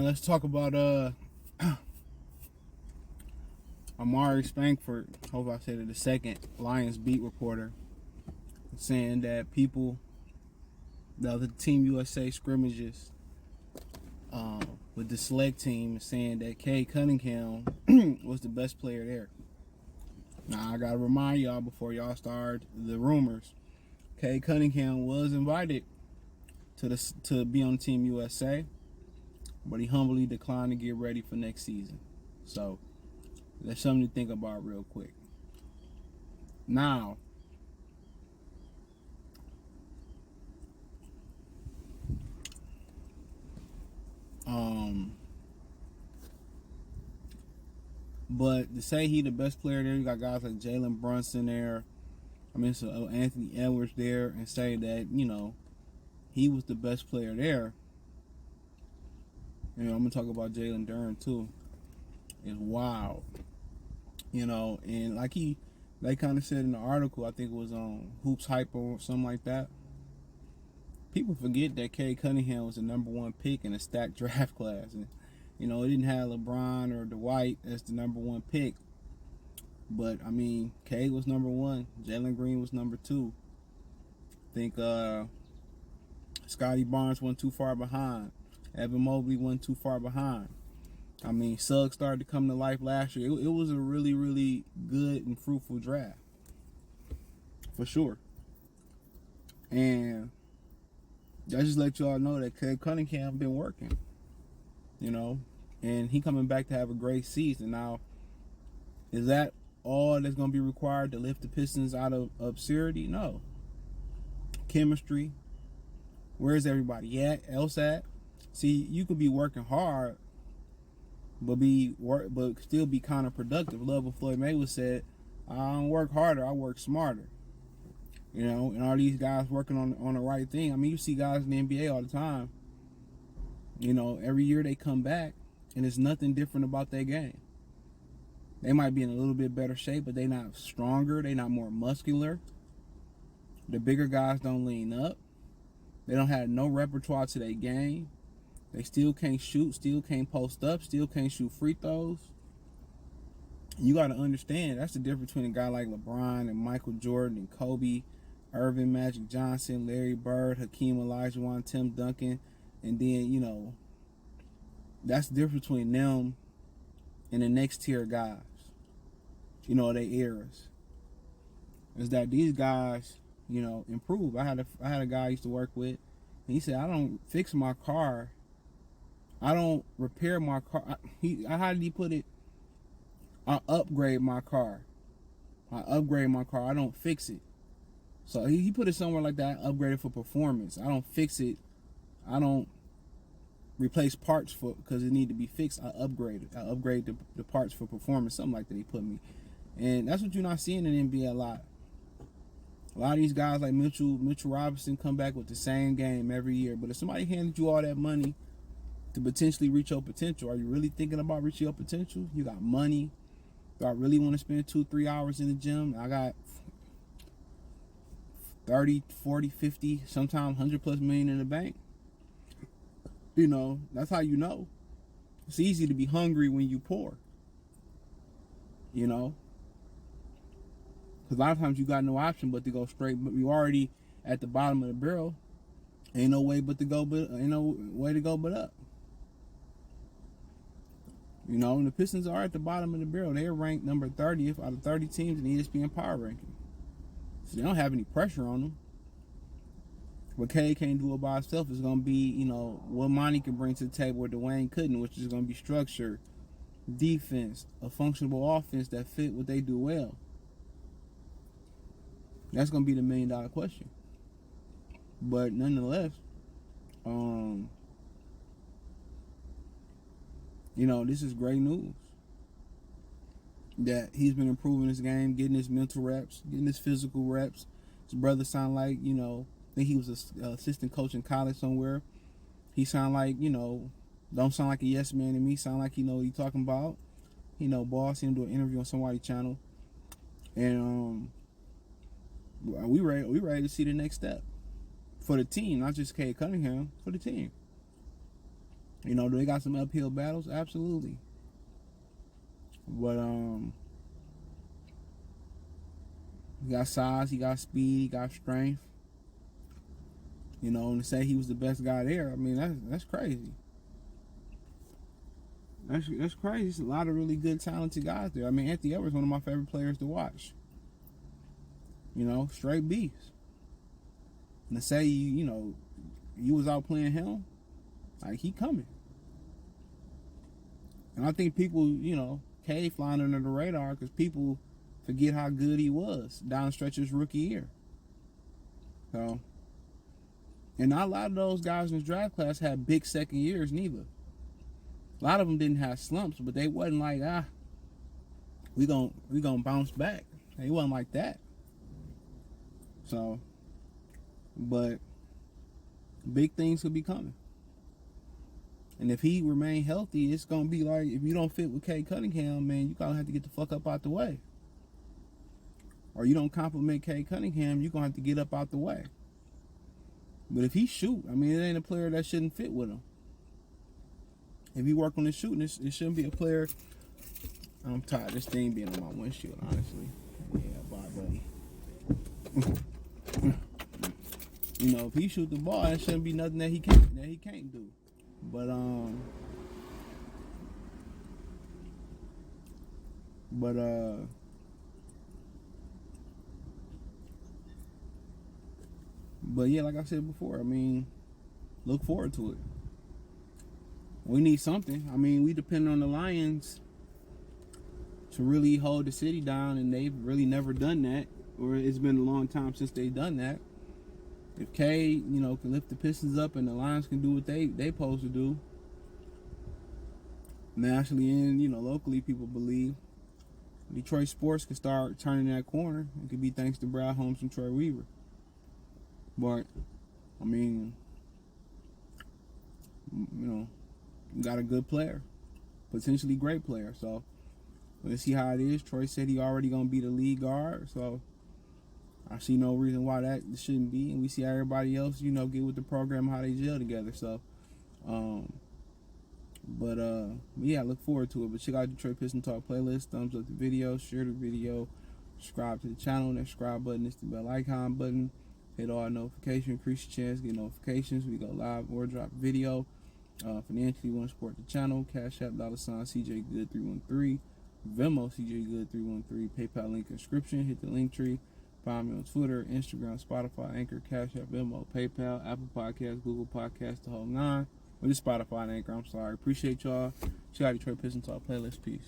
let's talk about Amari Spankford. Hope I said it. The second Lions beat reporter saying that people, the other Team USA scrimmages with the select team, saying that Cade Cunningham was the best player there. Now I gotta remind y'all before y'all start the rumors. Cade Cunningham was invited to be on Team USA, but he humbly declined to get ready for next season. So that's something to think about real quick. Now, but to say he the best player there, you got guys like Jalen Brunson there. I mean, so Anthony Edwards there, and say that he was the best player there. I'm gonna talk about Jalen Duren too. It's wild, and like they kind of said in the article, I think it was on Hoops Hyper or something like that. People forget that Cade Cunningham was the #1 pick in a stacked draft class, and it didn't have LeBron or Dwight as the #1 pick. But I mean, Cade was #1. Jalen Green was #2. I think Scotty Barnes went too far behind. Evan Mobley went too far behind. I mean, Suggs started to come to life last year. It was a really, really good and fruitful draft, for sure. And I just let y'all know that Cade Cunningham been working, and he coming back to have a great season. Now, is that all that's going to be required to lift the Pistons out of obscurity? No. Chemistry. Where's everybody else at? See, you could be working hard, but still be counterproductive. Love what Floyd Mayweather said, I don't work harder, I work smarter. And all these guys working on the right thing. I mean, you see guys in the NBA all the time. Every year they come back, and there's nothing different about their game. They might be in a little bit better shape, but they're not stronger. They're not more muscular. The bigger guys don't lean up. They don't have no repertoire to their game. They still can't shoot, still can't post up, still can't shoot free throws. You got to understand, that's the difference between a guy like LeBron and Michael Jordan and Kobe, Irvin, Magic Johnson, Larry Bird, Hakeem Olajuwon, Tim Duncan, and then, that's the difference between them and the next tier guys, they eras. Is that these guys, improve. I had a guy I used to work with, and he said, I don't fix my car. I don't repair my car. How did he put it? I upgrade my car. I don't fix it. So he put it somewhere like that. I upgrade it for performance. I don't fix it. I don't replace parts because it need to be fixed. I upgrade it. I upgrade the parts for performance. Something like that he put me. And that's what you're not seeing in the NBA a lot. A lot of these guys like Mitchell Robinson come back with the same game every year. But if somebody handed you all that money to potentially reach your potential, are you really thinking about reaching your potential? You got money. Do I really want to spend 2-3 hours in the gym? I got 30, 40, 50, sometimes 100+ million in the bank. That's how you know. It's easy to be hungry when you poor. Because a lot of times you got no option but to go straight. But you already at the bottom of the barrel. Ain't no way to go but up. And the Pistons are at the bottom of the barrel. They're ranked number 30th out of 30 teams in the ESPN Power Ranking. So they don't have any pressure on them. What Cade can't do it by himself is going to be, what Monty can bring to the table where Dwayne couldn't, which is going to be structure, defense, a functional offense that fit what they do well. That's going to be the $1 million question. But nonetheless, this is great news. That he's been improving his game, getting his mental reps, getting his physical reps. His brother sound like, I think he was an assistant coach in college somewhere. He sound like, don't sound like a yes man to me. Sound like he know what he talking about. Boss, him do an interview on somebody's channel. And we ready to see the next step for the team, not just Cade Cunningham, for the team. You know, do they got some uphill battles? Absolutely. But he got size, he got speed, he got strength. You know, and to say he was the best guy there, I mean, that's crazy. That's crazy. There's a lot of really good, talented guys there. I mean, Anthony Edwards is one of my favorite players to watch. You know, straight beast. And to say you was out playing him, like he coming. And I think people, Cade flying under the radar because people forget how good he was down the stretch of his rookie year. So, and not a lot of those guys in this draft class had big second years neither. A lot of them didn't have slumps, but they wasn't like, we gonna bounce back. They wasn't like that. So, but big things could be coming. And if he remain healthy, it's gonna be like, if you don't fit with Cade Cunningham, man, you gonna have to get the fuck up out the way. Or you don't compliment Cade Cunningham, you gonna have to get up out the way. But if he shoot, I mean, it ain't a player that shouldn't fit with him. If he work on his shooting, it shouldn't be a player. I'm tired of this thing being on my windshield, honestly. Yeah, bye, buddy. You know, if he shoot the ball, it shouldn't be nothing that he can't do. But yeah, like I said before, I mean, look forward to it. We need something. I mean, we depend on the Lions to really hold the city down, and they've really never done that, or it's been a long time since they've done that. If Cade, can lift the Pistons up and the Lions can do what they supposed to do, nationally and, locally, people believe Detroit sports can start turning that corner. It could be thanks to Brad Holmes and Troy Weaver. But, I mean, you got a good player, potentially great player. So, let's see how it is. Troy said he already going to be the lead guard. So, I see no reason why that shouldn't be. And we see everybody else, get with the program, how they gel together. So, but yeah, I look forward to it. But check out Detroit Piston Talk playlist. Thumbs up the video, share the video, subscribe to the channel. That subscribe button is the bell icon button. Hit all notifications, increase your chance to get notifications. We go live or drop video. Financially, you want to support the channel. Cash App, $CJ Good 313. Venmo, CJ Good 313. PayPal link description. Hit the link tree. Find me on Twitter, Instagram, Spotify, Anchor, Cash App, Venmo, PayPal, Apple Podcasts, Google Podcasts, the whole nine. Or just Spotify and Anchor. I'm sorry. Appreciate y'all. Check out Detroit Pistons Talk playlist. Peace.